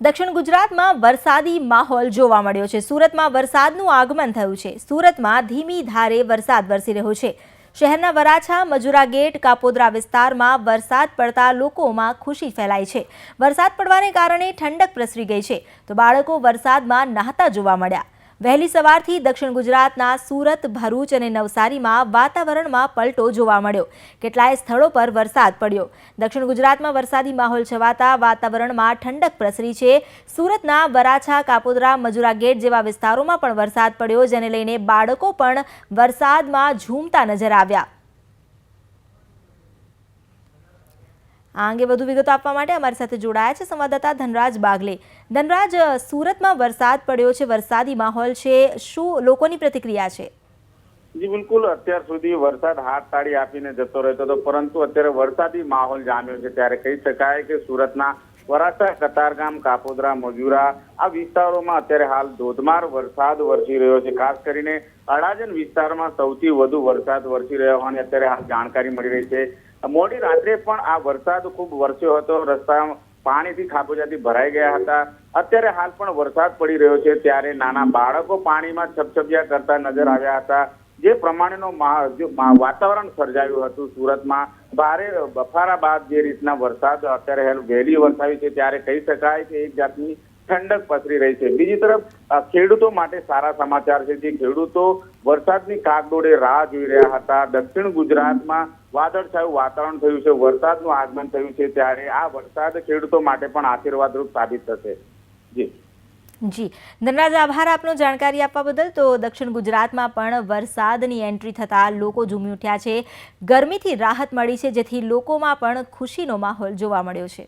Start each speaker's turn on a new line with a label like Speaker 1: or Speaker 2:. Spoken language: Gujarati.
Speaker 1: દક્ષિણ ગુજરાતમાં વરસાદી માહોલ જોવા મળ્યો છે। સુરતમાં વરસાદનું આગમન થયું છે। સુરતમાં ધીમી ધારે વરસાદ વરસી રહ્યો છે। શહેરના વરાછા, મજુરા ગેટ, કાપોદ્રા વિસ્તારમાં વરસાદ પડતા લોકોમાં ખુશી ફેલાઈ છે। વરસાદ પડવાને કારણે ઠંડક પ્રસરી ગઈ છે તો બાળકો વરસાદમાં નહાતા જોવા મળ્યા। વહેલી સવારથી દક્ષિણ ગુજરાતના સુરત, ભરૂચ અને નવસારીમાં વાતાવરણમાં પલટો જોવા મળ્યો। કેટલાય સ્થળો પર વરસાદ પડ્યો। દક્ષિણ ગુજરાતમાં વરસાદી માહોલ છવાતા વાતાવરણમાં ઠંડક પ્રસરી છે। સુરતના વરાછા, કાપોદ્રા, મજુરા ગેટ જેવા વિસ્તારોમાં પણ વરસાદ પડ્યો, જેને લઈને બાળકો પણ વરસાદમાં ઝૂમતા નજર આવ્યા। આ અંગે વધુ વિગતો આપવા માટે અમારી સાથે જોડાયા છે સંવાદદાતા ધનરાજ બાગલે। ધનરાજ, સુરતમાં વરસાદ પડ્યો છે, વરસાદી માહોલ છે, શું લોકોની પ્રતિક્રિયા છે?
Speaker 2: જી બિલકુલ, અત્યાર સુધી વરસાદ હાથ તાળી આપીને જતો રહેતો હતો, પરંતુ અત્યારે વરસાદી માહોલ જામ્યો છે। ત્યારે કહી શકાય કે સુરતના વરાછા, કતારગામ, કાપોદ્રા, મજુરા આ વિસ્તારોમાં અત્યારે હાલ ધોધમાર વરસાદ વરસી રહ્યો છે। ખાસ કરીને અડાજણ વિસ્તારમાં સૌથી વધુ વરસાદ વરસી રહ્યો હોવાની અત્યારે હાલ જાણકારી મળી રહી છે। મોડી રાત્રે પણ આ વરસાદ ખૂબ વરસ્યો હતો, રસ્તા પાણીથી ખાબોચિયાથી ભરાઈ ગયા હતા। અત્યારે હાલ પણ વરસાદ પડી રહ્યો છે, ત્યારે નાના બાળકો પાણીમાં છપછપિયા કરતા નજર આવ્યા હતા। જે પ્રમાણેનો વાતાવરણ સર્જાયું હતું સુરતમાં, ભારે બફારા બાદ જે રીતના વરસાદ અત્યારે વહેલી વરસાવી છે, ત્યારે કહી શકાય કે એક જાતની ઠંડક પસરી રહી છે। બીજી તરફ ખેડૂતો માટે સારા સમાચાર છે। જે ખેડૂતો વરસાદની કાગડોળે રાહ જોઈ રહ્યા હતા, દક્ષિણ ગુજરાતમાં વાદળછાયું વાતાવરણ થયું છે, વરસાદનું આગમન થયું છે, ત્યારે આ વરસાદ ખેડૂતો માટે પણ આશીર્વાદરૂપ સાબિત થશે।
Speaker 1: જી ધનરાજ, આભાર આપનો જાણકારી આપવા બદલ। તો દક્ષિણ ગુજરાતમાં પણ વરસાદની એન્ટ્રી થતાં લોકો ઝૂમી ઉઠ્યા છે। ગરમીથી રાહત મળી છે, જેથી લોકોમાં પણ ખુશીનો માહોલ જોવા મળ્યો છે।